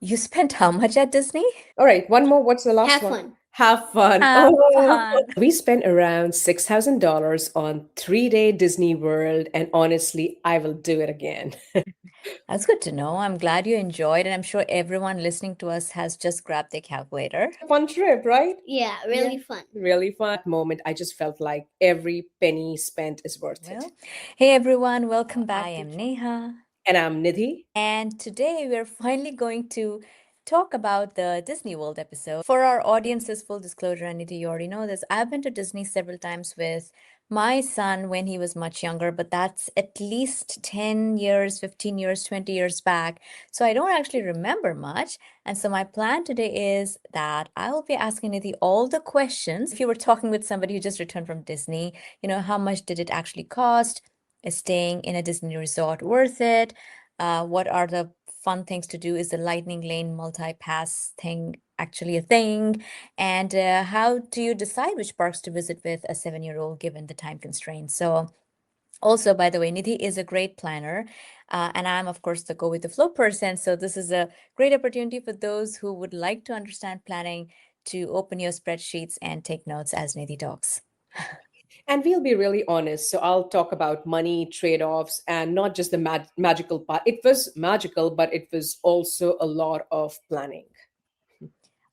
You spent how much at Disney? All right, one more. What's the last Have one? fun. Have fun. Have Oh, fun. we spent around $6,000 on 3-day Disney World, and honestly, I will do it again. That's good to know. I'm glad you enjoyed, and I'm sure everyone listening to us has just grabbed their calculator. Fun trip, right? Yeah, Yeah, really fun. really fun. Moment, I just felt like every penny spent is worth it. Well, hey everyone, welcome back. I am Neha. And I'm Nidhi. And today we're finally going to talk about the Disney World episode. For our audience's full disclosure, Anita, you already know this. I've been to Disney several times with my son when he was much younger, but that's at least 10 years, 15 years, 20 years back. So I don't actually remember much. And so my plan today is that I will be asking Nidhi all the questions. If you were talking with somebody who just returned from Disney, how much did it actually cost? Is staying in a Disney resort worth it? What are the fun things to do? Is the lightning lane multi-pass thing actually a thing? And how do you decide which parks to visit with a 7-year-old given the time constraints? So also, by the way, Nidhi is a great planner, and I'm, of course, the go with the flow person. So this is a great opportunity for those who would like to understand planning to open your spreadsheets and take notes as Nidhi talks. And we'll be really honest. So I'll talk about money, trade offs, and not just the magical part. It was magical, but it was also a lot of planning.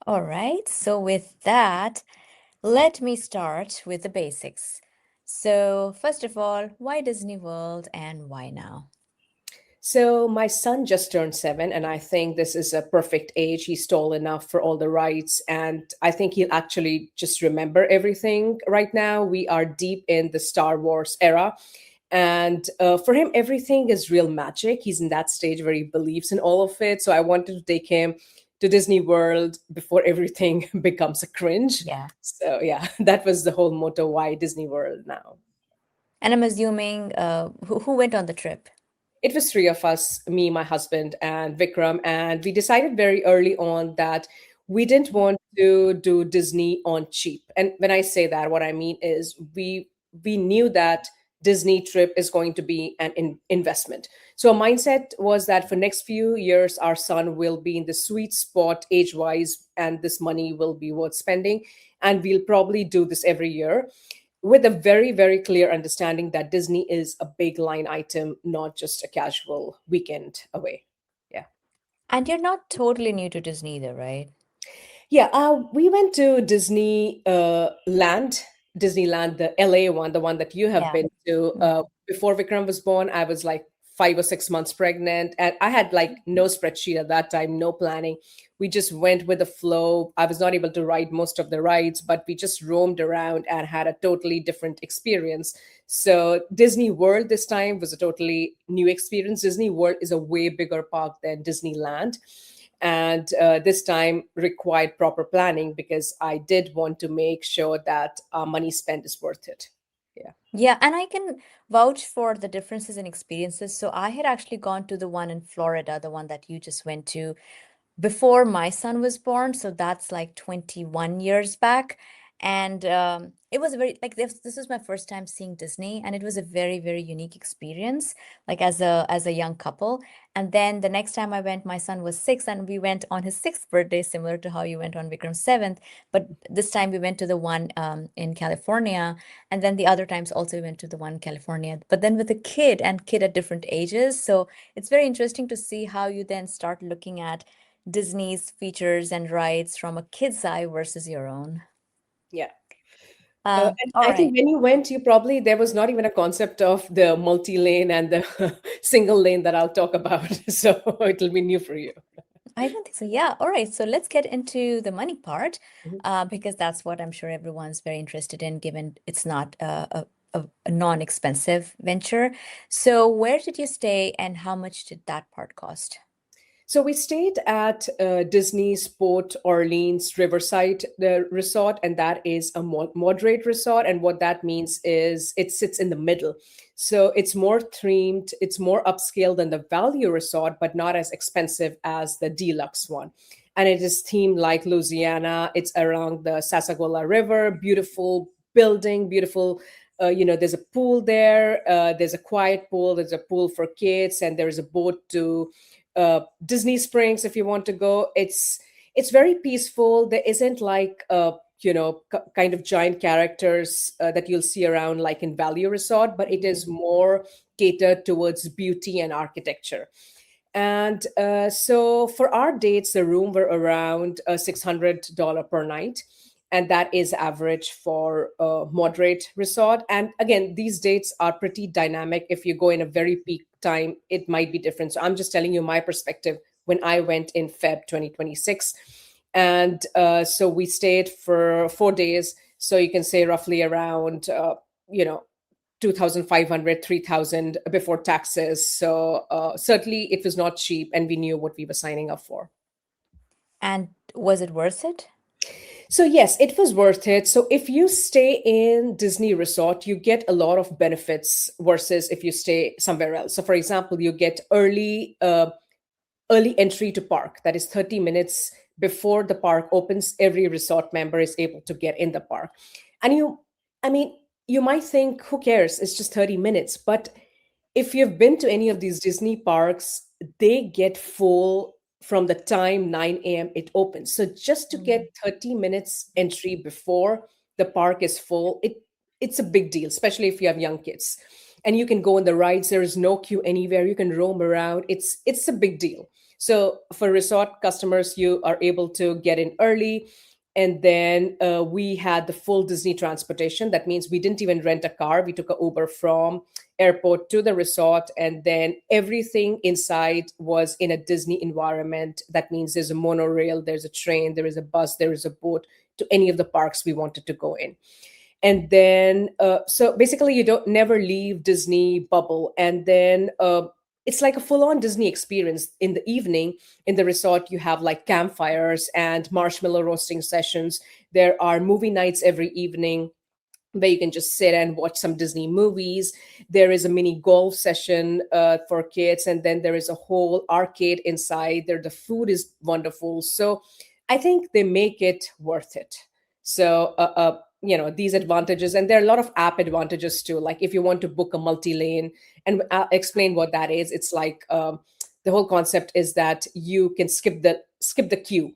All right. So with that, let me start with the basics. So, first of all, why Disney World and why now? So my son just turned 7, and I think this is a perfect age. He's tall enough for all the rights, and I think he'll actually just remember everything. Right now, we are deep in the Star Wars era, and for him, everything is real magic. He's in that stage where he believes in all of it. So I wanted to take him to Disney World before everything becomes a cringe. Yeah. So yeah, that was the whole motto. Why Disney World now? And I'm assuming who went on the trip? It was three of us, me, my husband, and Vikram. And we decided very early on that we didn't want to do Disney on cheap. And when I say that, what I mean is we knew that Disney trip is going to be an investment. So our mindset was that for next few years, our son will be in the sweet spot age wise, and this money will be worth spending. And we'll probably do this every year with a very, very clear understanding that Disney is a big line item, not just a casual weekend away. Yeah. And you're not totally new to Disney either, right? Yeah, we went to Disneyland, the LA one, the one that you have Yeah. been to. Before Vikram was born, I was like 5 or 6 months pregnant, and I had like no spreadsheet at that time, no planning. We just went with the flow. I was not able to ride most of the rides, but we just roamed around and had a totally different experience. So Disney World this time was a totally new experience. Disney World is a way bigger park than Disneyland, and this time required proper planning because I did want to make sure that our money spent is worth it. Yeah. Yeah, and I can vouch for the differences in experiences. So I had actually gone to the one in Florida, the one that you just went to before my son was born. So that's like 21 years back. And it was very like this was my first time seeing Disney, and it was a very, very unique experience, like as a young couple. And then the next time I went, my son was 6, and we went on his 6th birthday, similar to how you went on Vikram's 7th. But this time we went to the one in California, and then the other times also we went to the one in California, but then with a kid and kid at different ages. So it's very interesting to see how you then start looking at Disney's features and rides from a kid's eye versus your own. Yeah. And All I think right. when you went, you probably there was not even a concept of the multi-lane and the single lane that I'll talk about. So it'll be new for you. I don't think so. Yeah. All right. So let's get into the money part, Mhm. because that's what I'm sure everyone's very interested in, given it's not a non-expensive venture. So where did you stay and how much did that part cost? So we stayed at Disney's Port Orleans Riverside the resort, and that is a moderate resort. And what that means is it sits in the middle. So it's more themed, it's more upscale than the value resort, but not as expensive as the deluxe one. And it is themed like Louisiana. It's along the Sassagola River, beautiful building, beautiful. There's a pool there. There's a quiet pool. There's a pool for kids, and there's a boat to Disney Springs, if you want to go, it's very peaceful. There isn't like kind of giant characters that you'll see around like in Value Resort, but it is more catered towards beauty and architecture. And so for our dates, the room were around $600 per night. And that is average for a moderate resort. And again, these dates are pretty dynamic. If you go in a very peak time, it might be different. So I'm just telling you my perspective when I went in Feb 2026. And so we stayed for 4 days. So you can say roughly around, you know, 2,500, 3,000 before taxes. So certainly it was not cheap, and we knew what we were signing up for. And was it worth it? So yes, it was worth it. So if you stay in Disney Resort, you get a lot of benefits versus if you stay somewhere else. So for example, you get early entry to park. That is 30 minutes before the park opens. Every resort member is able to get in the park. And I mean, you might think, who cares? It's just 30 minutes. But if you've been to any of these Disney parks, they get full from the time 9 a.m. it opens. So just to get Mm. 30 minutes entry before the park is full, it's a big deal, especially if you have young kids. And you can go on the rides. There is no queue anywhere. You can roam around. It's a big deal. So for resort customers, you are able to get in early. And then we had the full Disney transportation. That means we didn't even rent a car. We took a Uber from airport to the resort, and then everything inside was in a Disney environment. That means there's a monorail, there's a train, there is a bus, there is a boat to any of the parks we wanted to go in. And then so basically you don't never leave Disney bubble. And then it's like a full-on Disney experience. In the evening in the resort, you have like campfires and marshmallow roasting sessions. There are movie nights every evening where you can just sit and watch some Disney movies. There is a mini golf session for kids, and then there is a whole arcade inside there. The food is wonderful. So I think they make it worth it. So these advantages, and there are a lot of app advantages too. Like if you want to book a multi-lane, and I'll explain what that is. It's like the whole concept is that you can skip the queue,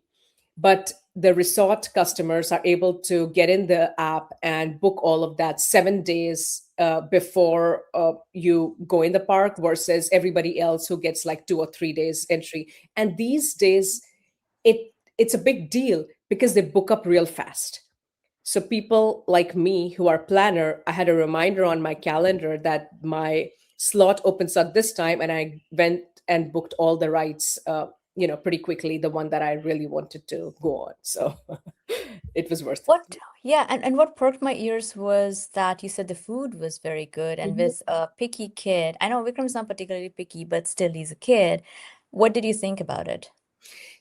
but the resort customers are able to get in the app and book all of that 7 days before you go in the park versus everybody else who gets like 2 or 3 days entry. And these days, it's a big deal because they book up real fast. So people like me who are planner, I had a reminder on my calendar that my slot opens at this time, and I went and booked all the rides, pretty quickly, the one that I really wanted to go on. So it was worth it. What, yeah, and what perked my ears was that you said the food was very good. And Mhm. with a picky kid, I know Vikram's not particularly picky, but still he's a kid. What did you think about it?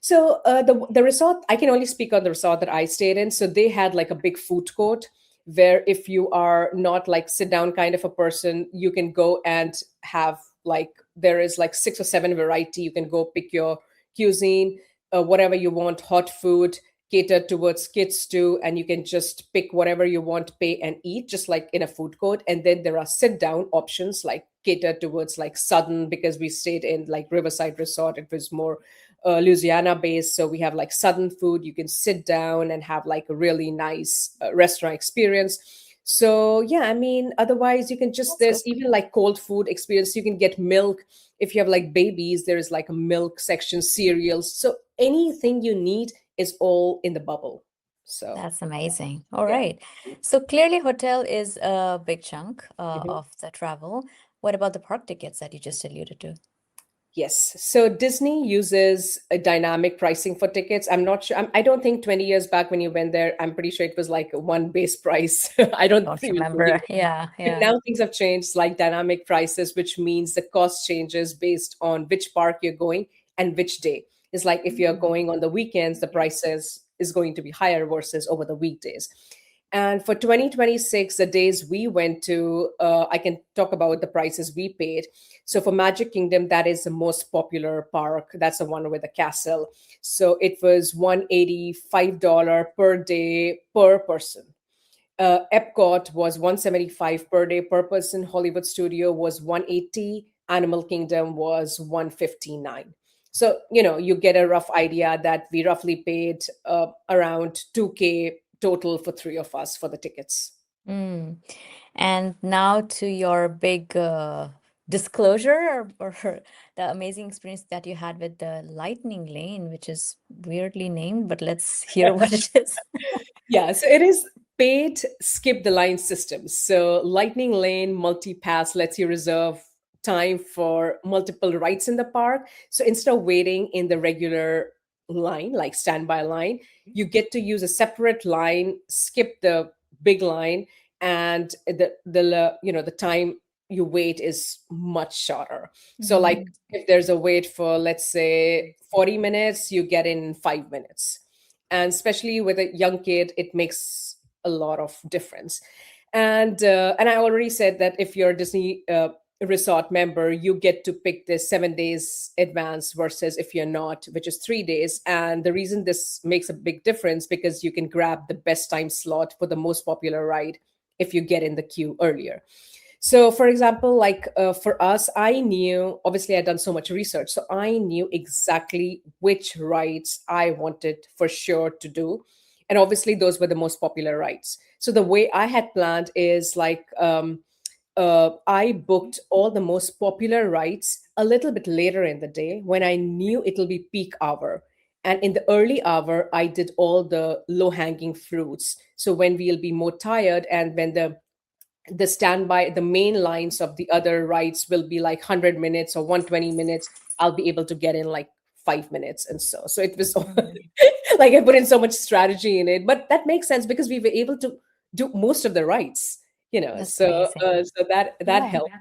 So the resort, I can only speak on the resort that I stayed in. So they had like a big food court where if you are not like sit down kind of a person, you can go and have like there is like 6 or 7 variety. You can go pick your cuisine, whatever you want, hot food catered towards kids too, and you can just pick whatever you want, pay and eat, just like in a food court. And then there are sit down options like catered towards like Southern, because we stayed in like Riverside Resort. It was more Louisiana based. So we have like Southern food. You can sit down and have like a really nice restaurant experience. So yeah, I mean, otherwise you can just, That's good. there's even like cold food experience. You can get milk. If you have like babies, there is like a milk section, cereals. So anything you need is all in the bubble. So That's amazing. All yeah. right. So clearly hotel is a big chunk Mhm. of the travel. What about the park tickets that you just alluded to? Yes. So Disney uses a dynamic pricing for tickets. I'm not sure. I don't think 20 years back when you went there, I'm pretty sure it was like one base price. I don't Don't even think it remember. was. Yeah, But yeah. now things have changed, like dynamic prices, which means the cost changes based on which park you're going and which day. It's like if you're Mm. going on the weekends, the prices is going to be higher versus over the weekdays. And for 2026, the days we went to, I can talk about the prices we paid. So for Magic Kingdom, that is the most popular park. That's the one with the castle. So it was $185 per day per person. Epcot was 175 per day per person. Hollywood Studio was 180. Animal Kingdom was 159. So, you get a rough idea that we roughly paid around 2K total for three of us for the tickets. Mm. And now to your big disclosure or the amazing experience that you had with the lightning lane, which is weirdly named, but let's hear what it is. Yeah, so it is paid skip the line system. So Lightning Lane multi-pass lets you reserve time for multiple rides in the park. So instead of waiting in the regular line, like standby line, you get to use a separate line, skip the big line, and the time you wait is much shorter. So like Mm. if there's a wait for, let's say, 40 minutes, you get in 5 minutes, and especially with a young kid it makes a lot of difference. And I already said that if you're a Disney resort member, you get to pick this 7 days advance versus if you're not, which is 3 days. And the reason this makes a big difference, because you can grab the best time slot for the most popular ride if you get in the queue earlier. So, for example, like for us, I knew, obviously, I'd done so much research. So I knew exactly which rides I wanted for sure to do. And obviously, those were the most popular rides. So the way I had planned is like, I booked all the most popular rides a little bit later in the day when I knew it'll be peak hour. And in the early hour, I did all the low hanging fruits. So when we'll be more tired and when the standby, the main lines of the other rides will be like 100 minutes or 120 minutes, I'll be able to get in like 5 minutes. And so it was Mm. like I put in so much strategy in it, but that makes sense because we were able to do most of the rides, That's so amazing. that Yeah. helped.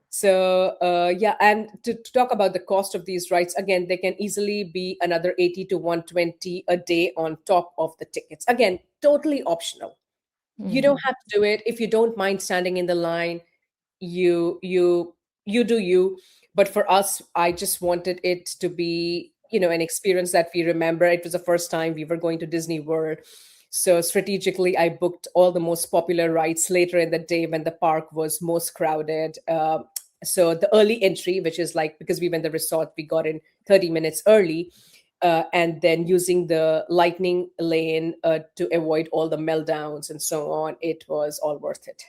So yeah, and to talk about the cost of these rides, again, they can easily be another 80 to 120 a day on top of the tickets. Again, totally optional. You don't Mm. have to do it if you don't mind standing in the line. You do you. But for us, I just wanted it to be, an experience that we remember. It was the first time we were going to Disney World, so strategically I booked all the most popular rides later in the day when the park was most crowded. So the early entry, which is like, because we went the resort, we got in 30 minutes early, and then using the lightning lane to avoid all the meltdowns and so on. It was all worth it.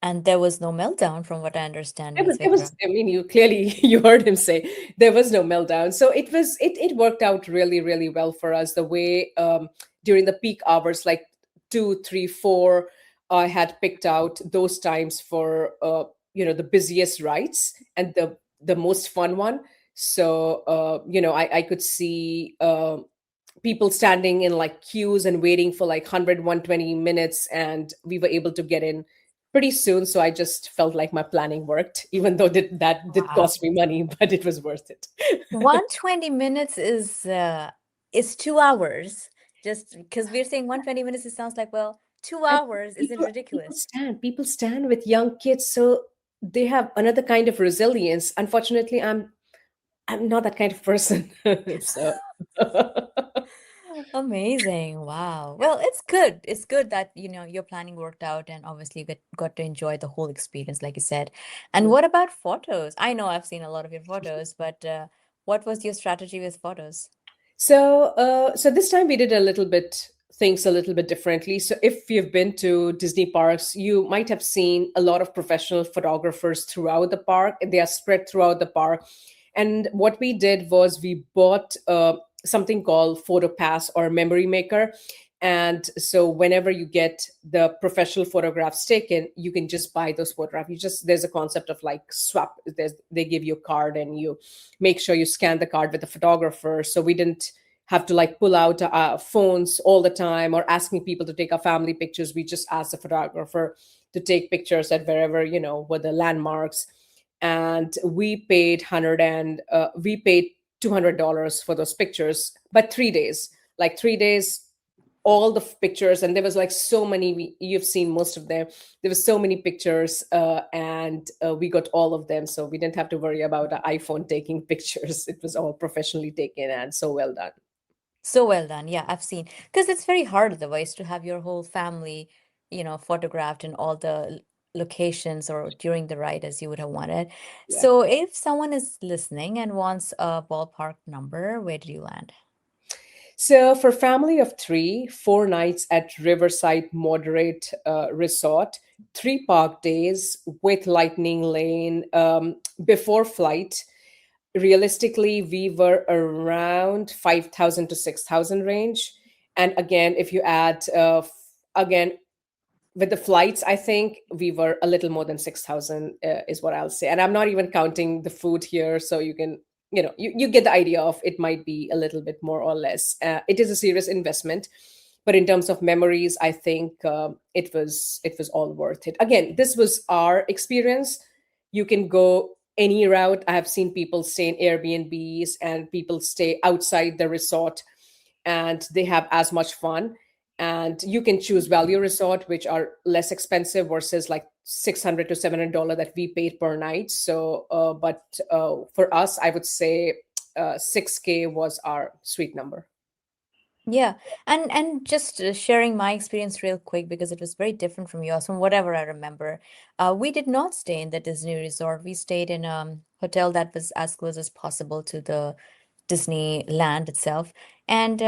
And there was no meltdown from what I understand, There Miss was, there was, Vikram. I mean, you clearly you heard him say there was no meltdown. So it worked out really, really well for us. The way during the peak hours, like 2, 3, 4, I had picked out those times for the busiest rides and the most fun one. So I could see people standing in like queues and waiting for like 100, 120 minutes, and we were able to get in pretty soon. So I just felt like my planning worked, even though that did Wow. cost me money, but it was worth it. 120 minutes is 2 hours. Just because we're saying 120 minutes, it sounds like, well, two And hours isn't ridiculous. people stand with young kids, so they have another kind of resilience. Unfortunately, I'm not that kind of person. So Amazing. Wow. Well, it's good. It's good that, your planning worked out and obviously you got to enjoy the whole experience, like you said. And what about photos? I know I've seen a lot of your photos, but what was your strategy with photos? so this time we did a little bit things a little bit differently. So if you've been to Disney parks, you might have seen a lot of professional photographers throughout the park. They are spread throughout the park. And what we did was we bought something called Photo Pass or Memory Maker. And so whenever you get the professional photographs taken, you can just buy those photographs. There's a concept of like swap. They give you a card and you make sure you scan the card with the photographer. So we didn't have to like pull out our phones all the time or asking people to take our family pictures. We just asked the photographer to take pictures at wherever, were the landmarks. And we paid $200 for those pictures, but 3 days, like 3 days, all the pictures. And there was like so many, you've seen most of them. There was so many pictures, and we got all of them, so we didn't have to worry about the iPhone taking pictures. It was all professionally taken and so well done. So well done. Yeah, I've seen. Because it's very hard otherwise to have your whole family, photographed in all the locations or during the ride as you would have wanted. Yeah. So if someone is listening and wants a ballpark number, where did you land? So for family of three, 4 nights at Riverside Moderate Resort, 3 park days with Lightning Lane before flight. Realistically, we were around 5,000 to 6,000 range. And again, if you add, again, with the flights, I think we were a little more than 6,000 is what I'll say. And I'm not even counting the food here. So you can, you get the idea of it might be a little bit more or less. It is a serious investment. But in terms of memories, I think it was all worth it. Again, this was our experience. You can go any route. I have seen people stay in Airbnbs and people stay outside the resort and they have as much fun. And you can choose value resort, which are less expensive versus like $600 to $700 that we paid per night. So, but for us, I would say 6K was our sweet number. Yeah, and just sharing my experience real quick because it was very different from yours, from whatever I remember. We did not stay in the Disney resort. We stayed in a hotel that was as close as possible to the Disneyland itself, and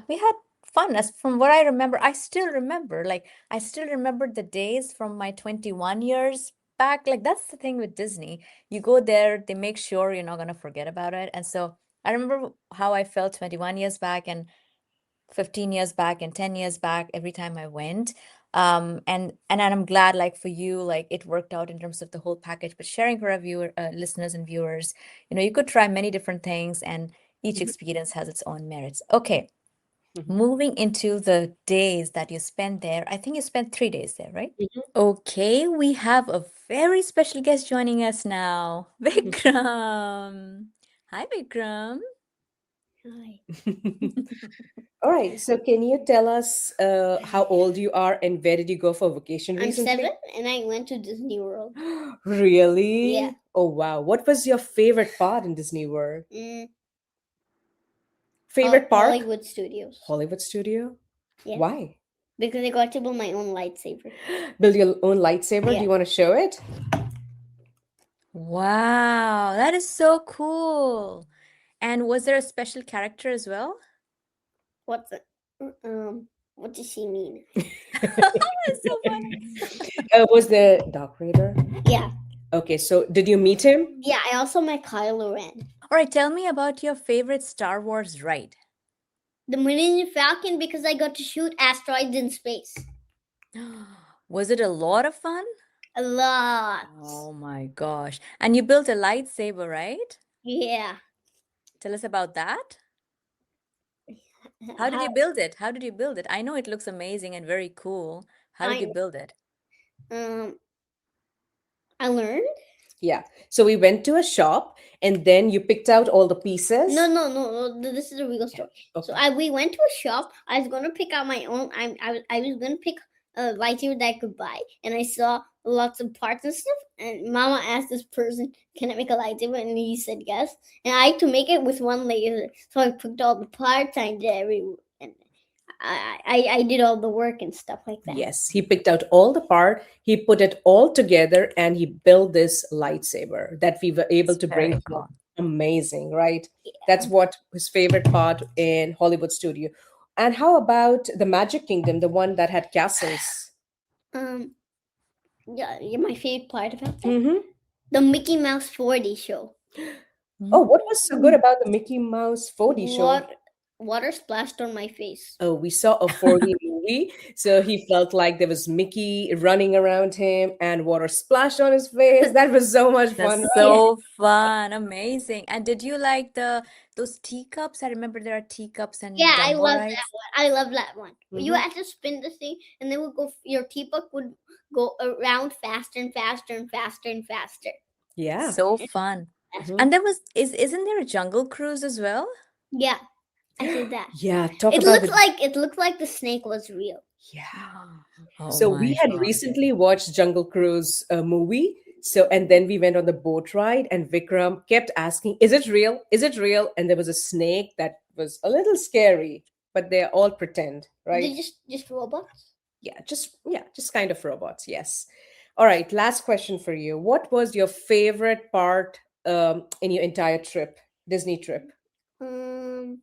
we had fun. As from what I remember, I still remember. Like I still remember the days from my 21 years back. Like that's the thing with Disney. You go there, they make sure you're not gonna forget about it, and so I remember how I felt 21 years back and 15 years back and 10 years back every time I went. And I'm glad like for you, like it worked out in terms of the whole package, but sharing for our listeners and viewers, you could try many different things and each Mhm, experience has its own merits. Okay, mhm, moving into the days that you spent there. I think you spent 3 days there, right? mhm, Okay, we have a very special guest joining us now, Vikram. Hi, Vikram. Hi. All right. So, can you tell us how old you are and where did you go for vacation I'm recently? 7 and I went to Disney World. Yeah. Really? Oh, wow. What was your favorite part in Disney World? Mm, Favorite park? Hollywood Studios. Hollywood Studio? Yes. Why? Because I got to build my own lightsaber. Build your own lightsaber? Do Yeah. you want to show it? Wow, that is so cool. And was there a special character as well? What's it? What does she mean? That's so funny. Was the Dark Raider? Yeah. Okay, so did you meet him? Yeah, I also met Kylo Ren. All right, tell me about your favorite Star Wars ride. The Millennium Falcon because I got to shoot asteroids in space. Was it a lot of fun? A lot. Oh my gosh. And you built a lightsaber, right? Yeah. Tell us about that. How did How you build it? How did you build it? I know it looks amazing and very cool. How did you I build it? um I learned. Yeah. So we went to a shop and then you picked out all the No, pieces. no, no, no. This is a real story. So Okay. we went to a shop. I was gonna pick out my own. I was gonna pick a lightsaber that I could buy, and I saw lots of parts and stuff. And Mama asked this person, "Can I make a lightsaber?" And he said yes. And I had to make it with one laser. So I picked all the parts. I did and I did all the work and stuff like that. Yes, he picked out all the part, he put it all together, and he built this lightsaber that we were able It's to bring very home. cool. Amazing, right? That's what his favorite part in Hollywood studio. And how about the Magic Kingdom, the one that had castles? Um, yeah, my favorite part about that, Mm-hmm. the Mickey Mouse 4D show. Oh, what was so good Mm. about the Mickey Mouse 4D show? What water splashed on my face. Oh, we saw a 4D movie, so he felt like there was Mickey running around him and water splashed on his face. That was so much That's fun, right? Yeah, so fun, amazing. And did you like those teacups? I remember there are teacups and yeah, I Dumbo love that rides. one. I love that one. You Hmm. had to spin the thing, and then would go. Your teapot would go around faster and faster and faster and faster. Yeah. So fun. Faster. Mhm. And there was isn't there a jungle cruise as well? Yeah, I did that. Yeah, talk about the It looked like the snake was real. yeah. Oh So we my had God. recently watched Jungle Cruise movie. So and then we went on the boat ride, and Vikram kept asking, "Is it real? Is it real?" And there was a snake that was a little scary, but they all pretend, They right? just robots. Yeah, just kind of robots. Yes. All right, last question for you. What was your favorite part in your entire trip, Disney trip? Um,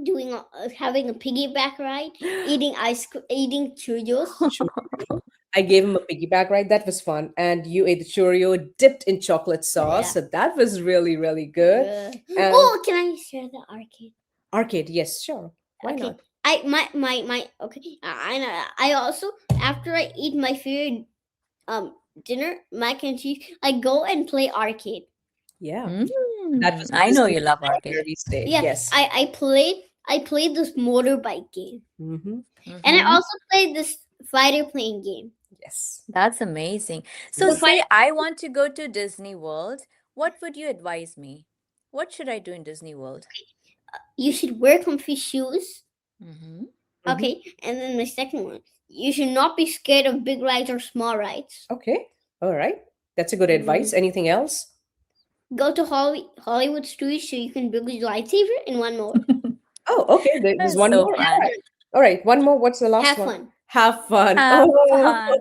doing having a piggyback ride, eating ice cream, eating Cheerios. Churro. I gave him a piggyback ride. That was fun. And you ate the churro dipped in chocolate sauce. Yeah. So that was really, really good. Yeah. And Oh, can I share the arcade? arcade, yes, sure. Why Okay. not? I my okay. I also, after I eat my favorite dinner, mac and cheese, I go and play arcade. Yeah. That was the I know Disney you love resort arcade. where we stayed. Yeah, Yes. I played this motorbike game, Hmm. and I Mm-hmm. also played this fighter plane game. Yes. That's amazing. So, The Mhm. say fighter, I want to go to Disney World. What would you advise me? What should I do in Disney World? you should wear comfy shoes. Mm-hmm. Hmm. Okay, and then the second one, you should not be scared of big rides or small rides. Okay. All right. That's a good advice. Mm, Anything else? Go to Hollywood Studios so you can build a lightsaber. And one more, Oh, okay. There's That's one so more. All fun. right. All right. One more. What's the last have one? fun. Have fun. Have Oh, fun.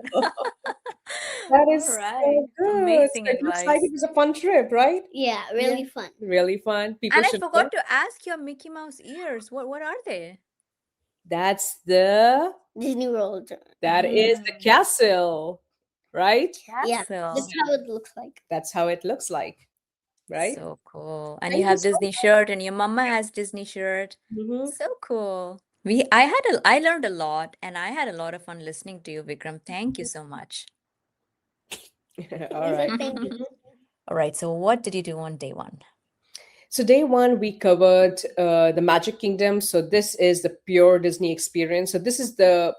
that All is right. so good. So Amazing it looks like it advice. was a fun trip, right? Yeah, Yeah. really fun. Really fun. People And I should go. forgot to ask your Mickey Mouse ears. What are they? That's the Disney World. that is the Mm, castle, right? Yeah, that's castle. how it looks like. That's how it looks like, right? So cool. And you Thank you have so Disney shirt and your mama has Disney shirt. much. So cool. I learned a lot and I had a lot of fun listening to you, Vikram. Thank you so much. All I right. said thank you. All right, so what did you do on day one? So day one, we covered the Magic Kingdom. So this is the pure Disney experience. So this is the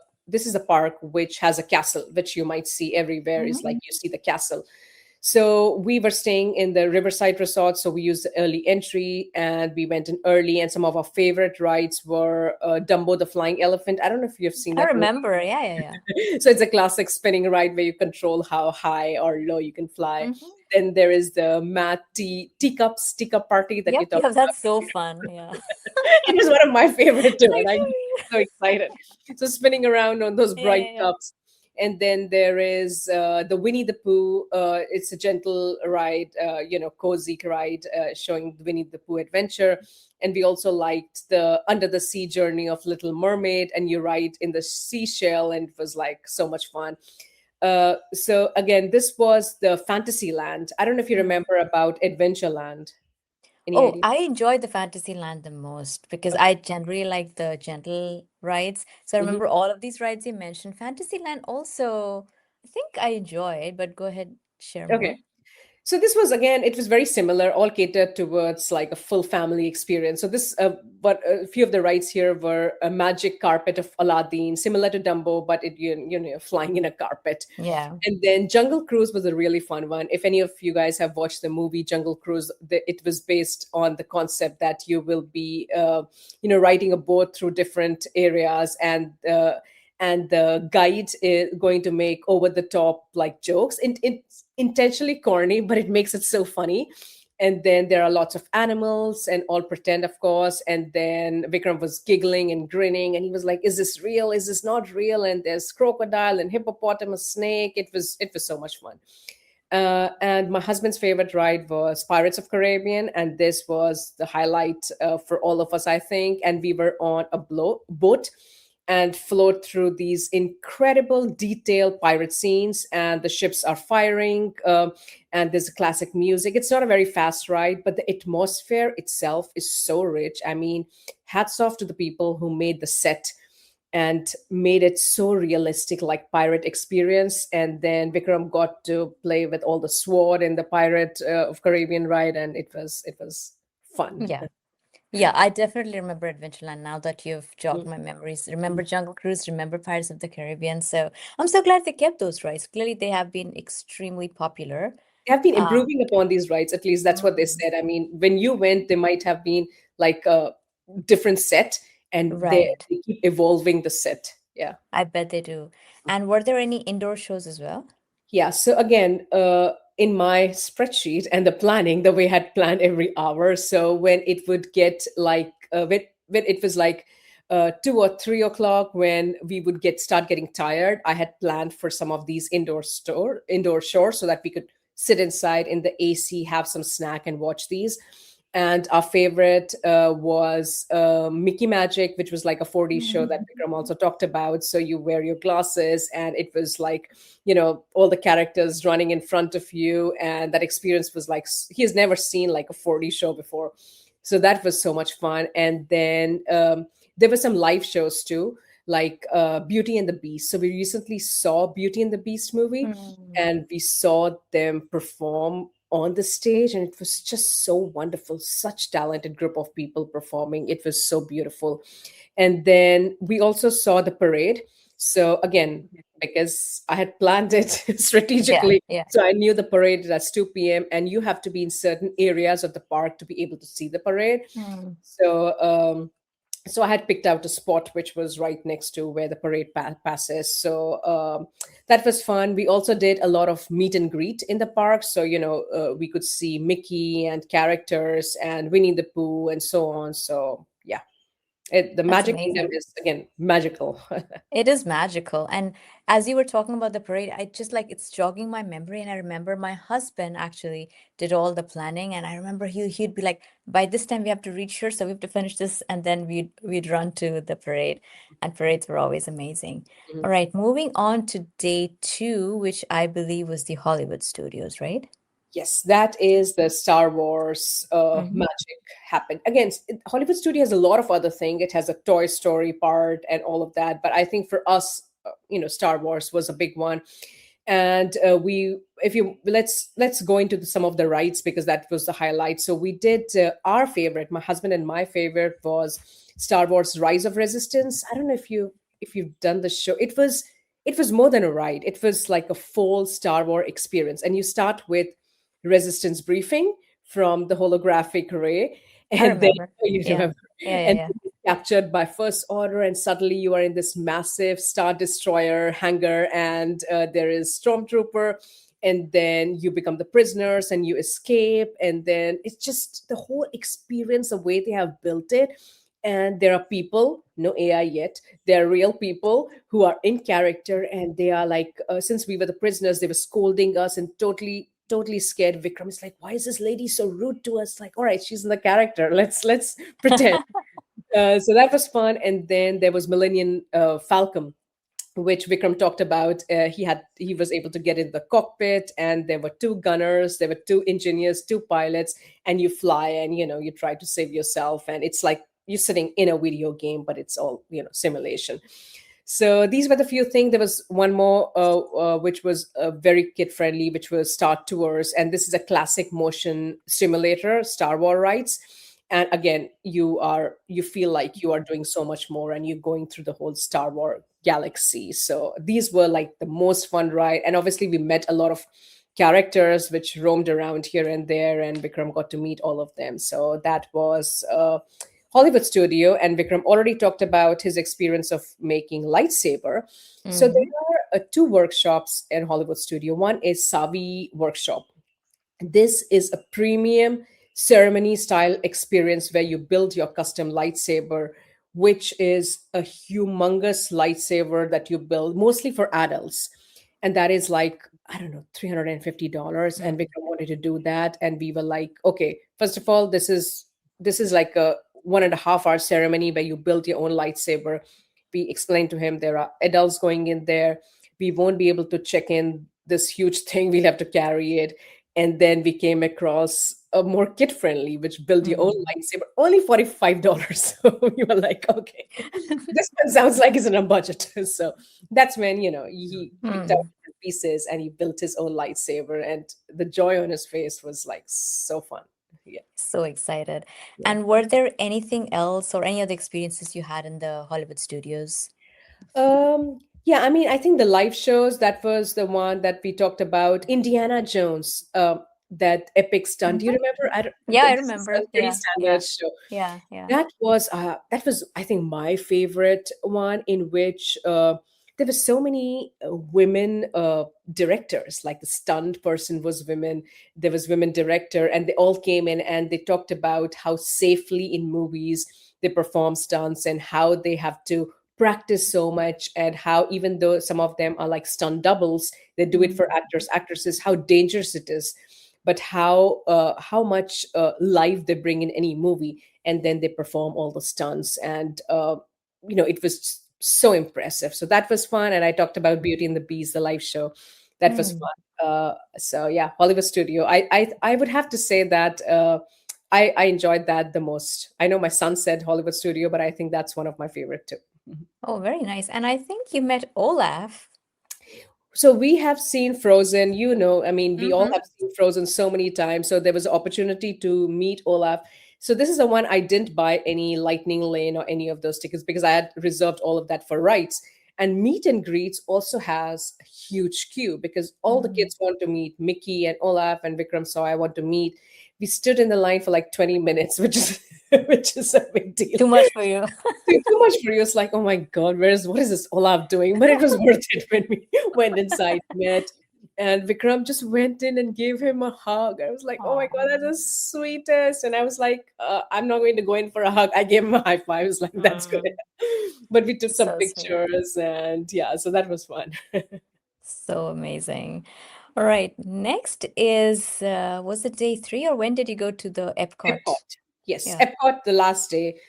park which has a castle, which you might see everywhere. Is like you see the castle. So we were staying in the Riverside Resort. So we used the early entry and we went in early. And some of our favorite rides were Dumbo the Flying Elephant. I don't know if you've seen I that movie. remember. Yeah, yeah, So it's a classic spinning ride where you control how high or low you can fly. yeah. Hmm. Then there is the mat teacup party that you Yep, talked yep, that's so about. fun. Yeah. It was one of my favorite too, I and I get know. so excited. So spinning around on those Yeah, bright yeah, yeah. cups. And then there is the Winnie the Pooh. It's a gentle ride, cozy ride, showing the Winnie the Pooh adventure. And we also liked the Under the Sea journey of Little Mermaid, and you ride in the seashell, and it was like so much fun. So again, this was the Fantasyland. I don't know if you Mm. remember about Adventureland. Any Oh, idea? I enjoyed the Fantasyland the most because Okay. I generally like the gentle rides. So I Mhm. remember all of these rides you mentioned. Fantasyland also, I think I enjoyed, but go ahead, share Okay. more. So this was again, it was very similar, all catered towards like a full family experience. So but a few of the rides here were a magic carpet of Aladdin, similar to Dumbo, but flying in a carpet. Yeah. And then Jungle Cruise was a really fun one. If any of you guys have watched the movie Jungle Cruise, it was based on the concept that you will be, riding a boat through different areas, and the guide is going to make over the top like jokes. It's intentionally corny, but it makes it so funny. And then there are lots of animals and all pretend, of course. And then Vikram was giggling and grinning, and he was like, is this real, is this not real? And there's crocodile and hippopotamus snake. It was so much fun. And my husband's favorite ride was Pirates of Caribbean, and this was the highlight for all of us, I think. And we were on a boat and float through these incredible detailed pirate scenes, and the ships are firing, and there's classic music. It's not a very fast ride, but the atmosphere itself is so rich. I mean, hats off to the people who made the set and made it so realistic, like pirate experience. And then Vikram got to play with all the sword in the Pirate of Caribbean ride, and it was fun. Yeah. Yeah, I definitely remember Adventureland now that you've jogged my memories. Remember Jungle Cruise, remember Pirates of the Caribbean. So I'm so glad they kept those rides. Clearly, they have been extremely popular. They have been Um, improving upon these rides, at least that's what they mm, said. I mean, when you went, they might have been like a different set, and they, right. they keep evolving the set. Yeah. I bet they do. And were there any indoor shows as well? Yeah. So again, in my spreadsheet and the planning, the way I had planned every hour. So when it would get like when it was like 2 or 3 o'clock when we would start getting tired. I had planned for some of these indoor shores so that we could sit inside in the AC, have some snack, and watch these. And our favorite was Mickey Magic, which was like a 4D show that Mm. Vikram also talked about. So you wear your glasses, and it was like, all the characters running in front of you. And that experience was like, he has never seen like a 4D show before. So that was so much fun. And then there were some live shows too, like Beauty and the Beast. So we recently saw Beauty and the Beast movie, Mm. and we saw them perform on the stage, and it was just so wonderful. Such talented group of people performing. It was so beautiful. And then we also saw the parade. So again, because I had planned it Yeah, strategically, yeah. so I knew the parade is at 2 p.m. and you have to be in certain areas of the park to be able to see the parade. Mm. So I had picked out a spot which was right next to where the parade passes. So that was fun. We also did a lot of meet and greet in the park. So, we could see Mickey and characters and Winnie the Pooh and so on. So, yeah, the That's Magic Kingdom amazing. is, again, magical. It is magical. And as you were talking about the parade, I just like it's jogging my memory. And I remember my husband actually did all the planning. And I remember he'd be like, by this time we have to reach here, so we have to finish this. And then we'd run to the parade. And parades were always amazing. All Mhm. right, moving on to day two, which I believe was the Hollywood studios, right? Yes, that is the Star Wars Mm-hmm. magic happened. Again, Hollywood Studio has a lot of other things. It has a Toy Story part and all of that. But I think for us, Star Wars was a big one. And we, if you let's go into some of the rides because that was the highlight. So we did our favorite, my husband and my favorite was Star Wars: Rise of Resistance. I don't know if you've done the show. It was more than a ride. It was like a full Star Wars experience, and you start with resistance briefing from the holographic ray, I and then remember. you Yeah. remember, Yeah, yeah, and yeah. then you're captured by first order, and suddenly you are in this massive star destroyer hangar, and there is stormtrooper, and then you become the prisoners and you escape, and then it's just the whole experience, the way they have built it. And there are people, no AI yet, they're real people who are in character, and they are like, since we were the prisoners, they were scolding us and totally scared. Vikram is like, why is this lady so rude to us? Like, all right, she's in the character, let's pretend. So that was fun. And then there was Millennium Falcon, which Vikram talked about. He was able to get in the cockpit, and there were two gunners, there were two engineers, two pilots, and you fly, and you try to save yourself, and it's like you're sitting in a video game, but it's all simulation. So these were the few things. There was one more, which was very kid friendly, which was Star Tours, and this is a classic motion simulator, Star Wars rides. And again, you feel like you are doing so much more, and you're going through the whole Star Wars galaxy. So these were like the most fun ride, and obviously we met a lot of characters which roamed around here and there, and Vikram got to meet all of them. So that was Hollywood Studio, and Vikram already talked about his experience of making lightsaber. So there Mm-hmm. are two workshops in Hollywood Studio. One is Savi Workshop. This is a premium ceremony style experience where you build your custom lightsaber, which is a humongous lightsaber that you build mostly for adults. And that is like, I don't know, $350. And Mm. Vikram wanted to do that. And we were like, okay, first of all, this is like a 1.5 hour ceremony where you build your own lightsaber. We explained to him there are adults going in there. We won't be able to check in this huge thing. We'll have to carry it. And then we came across a more kid friendly, which build your own Mm. lightsaber, only $45. So we were like, okay, this one sounds like it's in a budget. So that's when, he picked out Mm. different pieces and he built his own lightsaber. And the joy on his face was like so fun. Yeah. So excited. Yeah. And were there anything else or any other experiences you had in the Hollywood studios? Yeah, I mean, I think the live shows, that was the one that we talked about. Indiana Jones, that epic stunt. Do you Mhm. remember? Yeah, I This is a remember. pretty Yeah, yeah, standard show. yeah, yeah. That was I think my favorite one, in which there were so many women directors. Like the stunt person was women, there was women director, and they all came in and they talked about how safely in movies they perform stunts and how they have to practice so much, and how even though some of them are like stunt doubles, they do it Mm. for actors, actresses, how dangerous it is, but how much life they bring in any movie, and then they perform all the stunts, and it was so impressive. So that was fun, and I talked about Beauty and the Beast, the live show. That was Mm. fun. So yeah, Hollywood Studio. I would have to say that I enjoyed that the most. I know my son said Hollywood Studio, but I think that's one of my favorite too. Oh, very nice. And I think you met Olaf. So we have seen Frozen, I mean, we all Mm-hmm. have seen Frozen so many times. So there was an opportunity to meet Olaf. So this is the one I didn't buy any Lightning Lane or any of those tickets because I had reserved all of that for rights. And meet and greets also has a huge queue because all the Mm. kids want to meet Mickey and Olaf and Vikram. So I want to meet. We stood in the line for like 20 minutes, which is which is a big deal. Too much for you. Too much for you. It's like, oh my God, what is this Olaf doing? But it was worth it when we went inside, met, and Vikram just went in and gave him a hug. I was like, oh my God, Aw. that's the sweetest. And I was like, I'm not going to go in for a hug. I gave him a high five. I was like, that's good. Mm. But we took some So sweet. pictures, and yeah, so that was fun. So amazing. All right. Next is, was it day three or when did you go to the Epcot? Epcot. Yes, Yeah. Epcot the last day.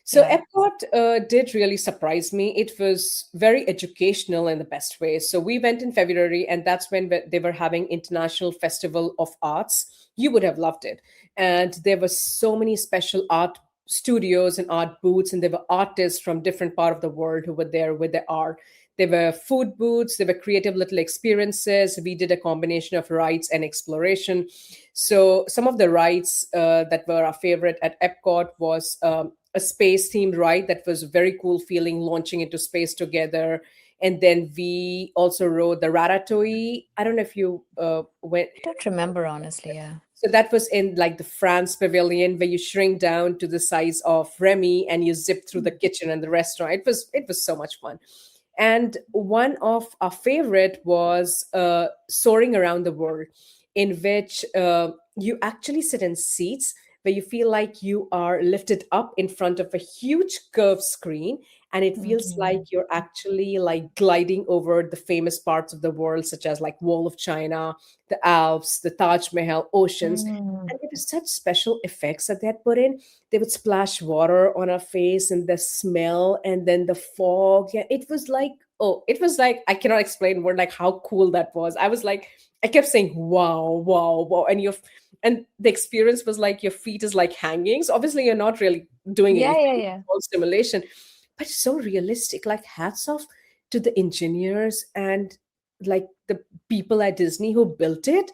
So Yeah. Epcot did really surprise me. It was very educational in the best way. So we went in February, and that's when they were having International Festival of Arts. You would have loved it. And there were so many special art studios and art booths, and there were artists from different part of the world who were there with their art. There were food booths, there were creative little experiences. We did a combination of rides and exploration. So some of the rides that were our favorite at Epcot was a space themed ride that was very cool feeling, launching into space together. And then we also rode the Ratatouille. I don't know if you went. I don't remember honestly. Yeah. So that was in like the France pavilion where you shrink down to the size of Remy and you zip through the kitchen and the restaurant. It was so much fun. And one of our favorite was soaring around the world, in which you actually sit in seats where you feel like you are lifted up in front of a huge curved screen, and it feels like Mhm. you're actually like gliding over the famous parts of the world, such as like Wall of China, the Alps, the Taj Mahal, oceans. Mm. And it was such special effects that they had put in. They would splash water on our face, and the smell, and then the fog. Yeah, it was like I cannot explain word like how cool that was. I was like, I kept saying, wow, wow, wow. And the experience was like your feet is like hanging. So obviously you're not really doing Yeah, yeah, anything, yeah. all stimulation, but so realistic. Like hats off to the engineers and like the people at Disney who built it,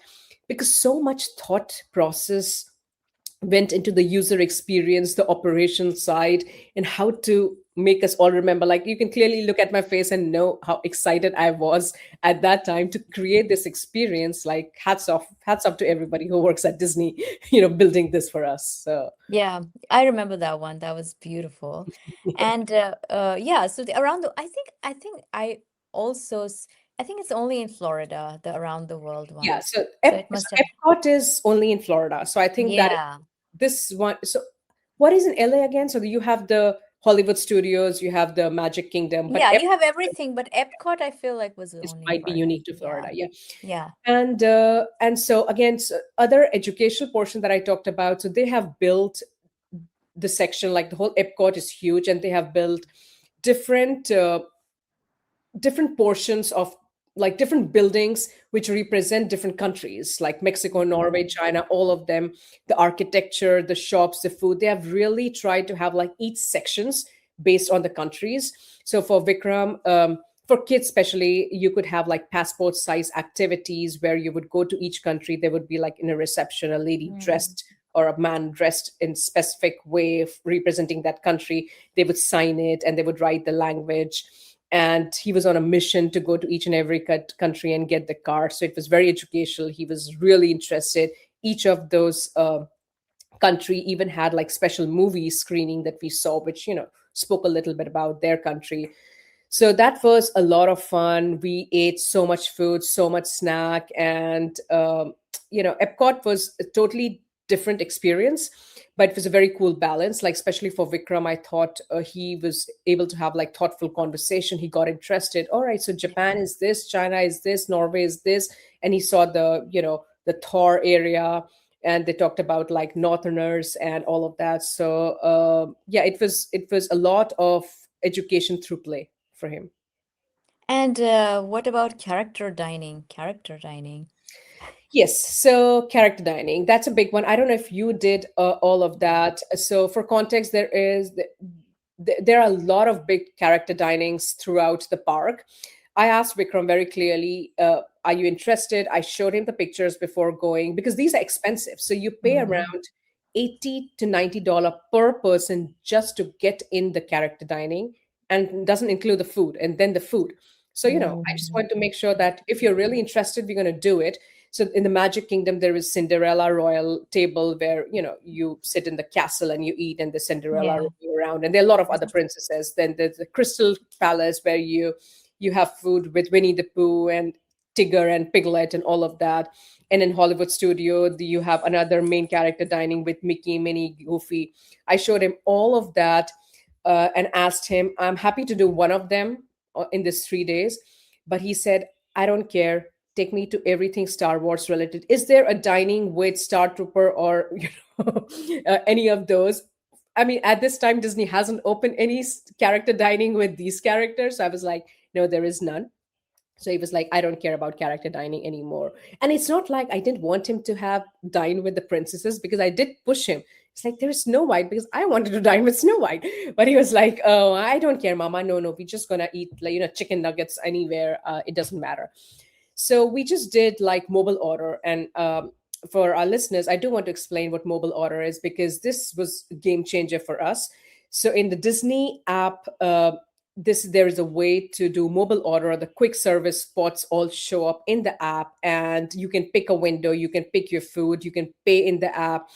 because so much thought process went into the user experience, the operation side, and how to make us all remember. Like you can clearly look at my face and know how excited I was at that time to create this experience. Like hats off to everybody who works at Disney, building this for us. So Yeah, I remember that one. That was beautiful. And yeah, so around the I think I also I think it's only in Florida, the around the world yeah, one. so, So it must have Epcot is only in Florida. So I think that yeah. this one. So what is in LA again? So you have the Hollywood Studios, you have the Magic Kingdom, but Yeah, you have everything, but Epcot I feel like was this only in might be Florida. unique to Florida. Yeah. Yeah. Yeah. And so again, other educational portion that I talked about, so they have built the section, like the whole Epcot is huge, and they have built different different portions of like different buildings which represent different countries like Mexico, Norway, China, all of them. The architecture, the shops, the food, they have really tried to have like each sections based on the countries. So for Vikram, for kids especially, you could have like passport size activities where you would go to each country. There would be like in a reception a lady Mm. dressed or a man dressed in specific way representing that country. They would sign it and they would write the language, and he was on a mission to go to each and every country and get the card. So it was very educational. He was really interested. Each of those country even had like special movie screening that we saw, which spoke a little bit about their country. So that was a lot of fun. We ate so much food, so much snack, and Epcot was totally different experience, but it was a very cool balance. Like especially for Vikram, I thought he was able to have like thoughtful conversation. He got interested. All right, so Japan is this, China is this, Norway is this, and he saw the the Thor area, and they talked about like Northerners and all of that. So yeah, it was a lot of education through play for him. And what about character dining? Character dining. Yes, so character dining, that's a big one. I don't know if you did all of that. So for context, there are a lot of big character dinings throughout the park. I asked Vikram very clearly, are you interested? I showed him the pictures before going because these are expensive. So you pay Mm. around 80 to $90 per person just to get in the character dining, and doesn't include the food and then the food. So, I just Mm. want to make sure that if you're really interested, we're going to do it. So in the Magic Kingdom, there is Cinderella Royal table where you sit in the castle and you eat, and the Cinderella Yeah. rolling around, and there are a lot of other princesses. Then there's the Crystal Palace where you have food with Winnie the Pooh and Tigger and Piglet and all of that. And in Hollywood Studio, you have another main character dining with Mickey, Minnie, Goofy. I showed him all of that and asked him, I'm happy to do one of them in this 3 days. But he said, I don't care. Take me to everything Star Wars related. Is there a dining with Star Trooper or any of those? I mean, at this time, Disney hasn't opened any character dining with these characters. So I was like, no, there is none. So he was like, I don't care about character dining anymore. And it's not like I didn't want him to have dine with the princesses, because I did push him. It's like, there is Snow White, because I wanted to dine with Snow White. But he was like, oh, I don't care, Mama. No, no, we're just going to eat, like, chicken nuggets anywhere. It doesn't matter. So we just did like mobile order. And for our listeners, I do want to explain what mobile order is, because this was a game changer for us. So in the Disney app, there is a way to do mobile order. The quick service spots all show up in the app, and you can pick a window, you can pick your food, you can pay in the app,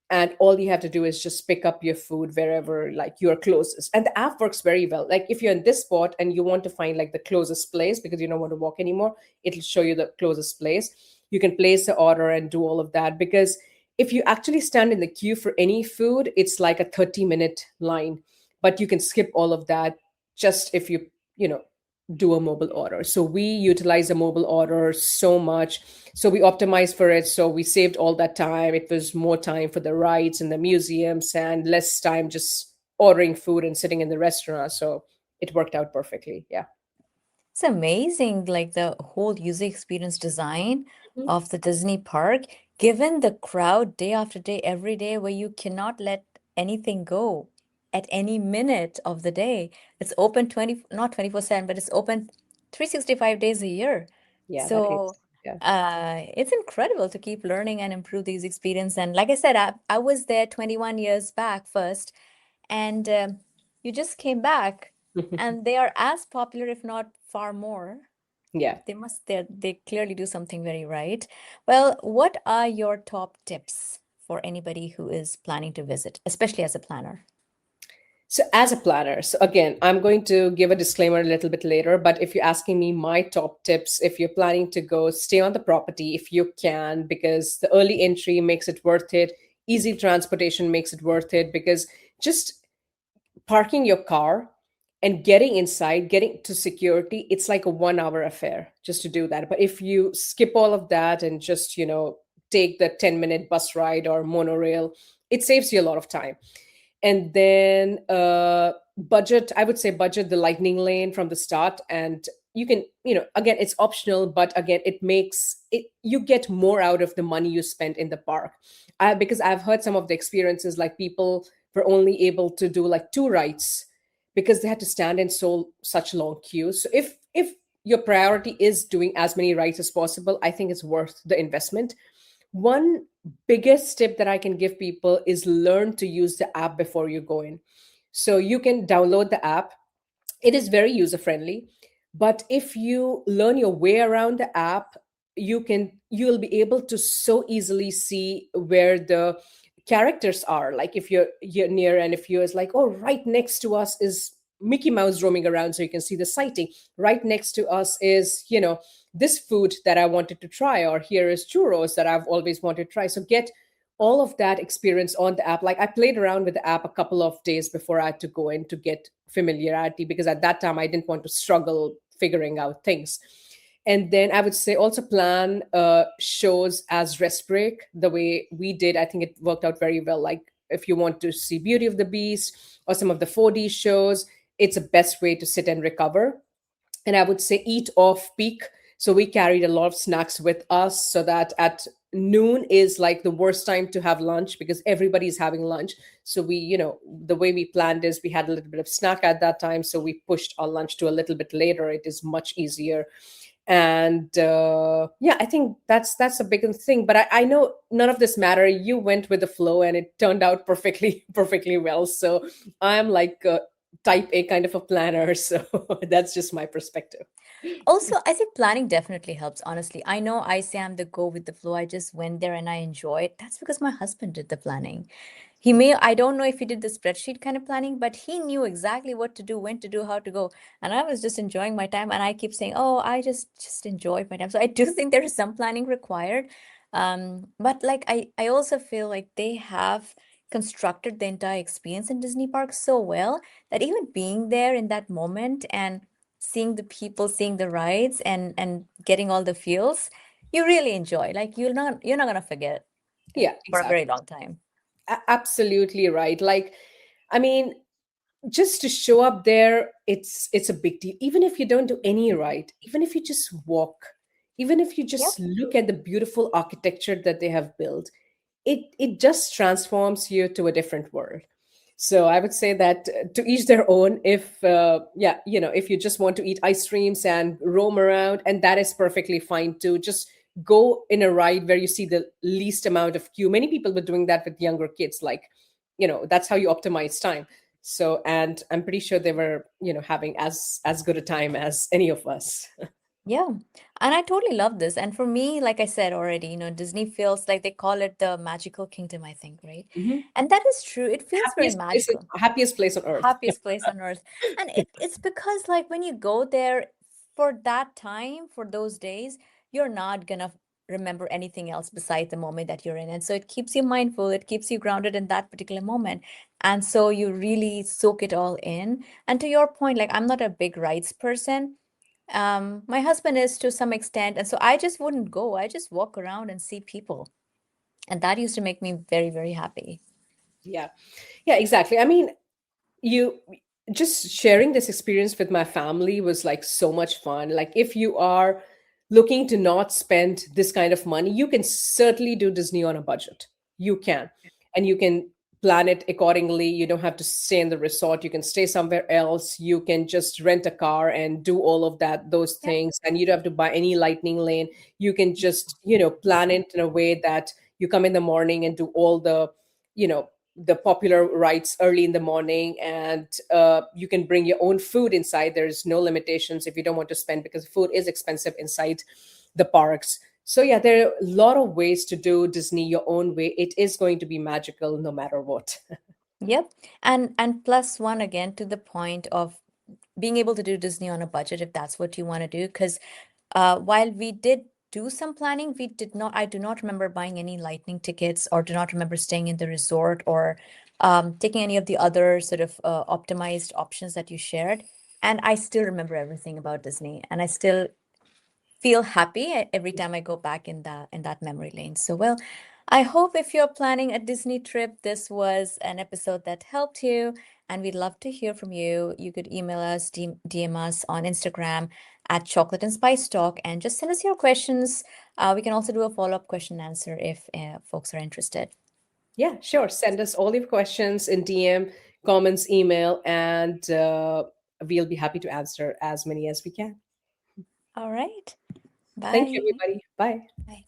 and all you have to do is just pick up your food wherever like you're closest. And the app works very well. Like if you're in this spot and you want to find like the closest place because you don't want to walk anymore, it'll show you the closest place. You can place the order and do all of that, because if you actually stand in the queue for any food, it's like a 30-minute line. But you can skip all of that just if you know do a mobile order. So we utilize a mobile order so much. So we optimized for it. So we saved all that time. It was more time for the rides and the museums and less time just ordering food and sitting in the restaurant. So it worked out perfectly. Yeah. It's amazing, like the whole user experience design Mhm. of the Disney park, given the crowd day after day, every day, where you cannot let anything go at any minute of the day. It's open 20, not 24/7, but it's open 365 days a year. Yeah, that is. So Yeah. it's incredible to keep learning and improve these experience. And like I said, I was there 21 years back first, and you just came back, and they are as popular, if not far more. Yeah. They clearly do something very right. Well, what are your top tips for anybody who is planning to visit, especially as a planner? So, as a planner, so again, I'm going to give a disclaimer a little bit later, but if you're asking me my top tips, if you're planning to go, stay on the property if you can, because the early entry makes it worth it. Easy transportation makes it worth it, because just parking your car and getting inside, getting to security, it's like a 1 hour affair just to do that. But if you skip all of that and just, take the 10-minute bus ride or monorail, it saves you a lot of time. And then budget, I would say budget the lightning lane from the start. And you can, again, it's optional, but again, it makes it, you get more out of the money you spend in the park. Because I've heard some of the experiences, like people were only able to do like two rides because they had to stand in such long queues. So if your priority is doing as many rides as possible, I think it's worth the investment. One biggest tip that I can give people is learn to use the app before you go in. So you can download the app. It is very user friendly, but if you learn your way around the app, you'll be able to so easily see where the characters are. Like if you're near, and if you're like, oh, right next to us is Mickey Mouse roaming around, so you can see the sighting. Right next to us is, this food that I wanted to try, or here is churros that I've always wanted to try. So get all of that experience on the app, like I played around with the app a couple of days before I had to go in to get familiarity, because at that time I didn't want to struggle figuring out things. And then I would say also plan shows as rest break the way we did. I think it worked out very well. Like if you want to see Beauty of the Beast or some of the 4D shows, it's a best way to sit and recover. And I would say eat off peak. So we carried a lot of snacks with us, so that at noon is like the worst time to have lunch because everybody's having lunch. So we, the way we planned is we had a little bit of snack at that time. So we pushed our lunch to a little bit later. It is much easier. And yeah, I think that's a big thing. But I know none of this matter. You went with the flow and it turned out perfectly perfectly well. So I'm like type A kind of a planner. So that's just my perspective. Also, I think planning definitely helps, honestly. I know I say I'm the go with the flow. I just went there and I enjoy it. That's because my husband did the planning. I don't know if he did the spreadsheet kind of planning, but he knew exactly what to do, when to do, how to go. And I was just enjoying my time. And I keep saying, oh, I just enjoyed my time. So I do think there is some planning required. But like I also feel like they have constructed the entire experience in Disney parks so well that even being there in that moment and seeing the people, seeing the rides and getting all the feels, you really enjoy. Like you're not gonna forget it Yeah, for a very exactly. long time. Absolutely right. Like, I mean, just to show up there, it's a big deal. Even if you don't do any ride, even if you just walk, even if you Yep. just look at the beautiful architecture that they have built, it just transforms you to a different world. So I would say that to each their own. If yeah, if you just want to eat ice creams and roam around, and that is perfectly fine too. Just go in a ride where you see the least amount of queue. Many people were doing that with younger kids. Like, that's how you optimize time. So, and I'm pretty sure they were, having as good a time as any of us. Yeah. And I totally love this. And for me, like I said already, Disney feels like they call it the magical kingdom, I think, right? Mhm. And that is true. It feels very magical. Happiest place on earth. Happiest place on earth. And it's because like when you go there for that time, for those days, you're not gonna remember anything else besides the moment that you're in. And so it keeps you mindful, it keeps you grounded in that particular moment. And so you really soak it all in. And to your point, like I'm not a big rides person. My husband is to some extent, and so I just wouldn't go. I just walk around and see people. And that used to make me very, very happy. Yeah. Yeah, exactly. I mean, you just sharing this experience with my family was like so much fun. Like if you are looking to not spend this kind of money, you can certainly do Disney on a budget. You can. And you can plan it accordingly. You don't have to stay in the resort. You can stay somewhere else. You can just rent a car and do all of those Yep. things. And you don't have to buy any lightning lane. You can just, plan it in a way that you come in the morning and do all you know the popular rides early in the morning, and you can bring your own food inside. There's no limitations if you don't want to spend, because food is expensive inside the parks. So yeah, there are a lot of ways to do Disney your own way. It is going to be magical no matter what. Yep. And plus one again to the point of being able to do Disney on a budget if that's what you want to do. Because while we did do some planning, I do not remember buying any lightning tickets or do not remember staying in the resort or taking any of the other sort of optimized options that you shared. And I still remember everything about Disney, and I still feel happy every time I go back in that memory lane. So well, I hope if you're planning a Disney trip, this was an episode that helped you, and we'd love to hear from you. You could email us, DM us on Instagram at Chocolate and Spice Talk, and just send us your questions. We can also do a follow-up question and answer if folks are interested. Yeah, sure. Send us all your questions in DM, comments, email, and we'll be happy to answer as many as we can. All right. Thank you, Bye. everybody. Bye. Bye.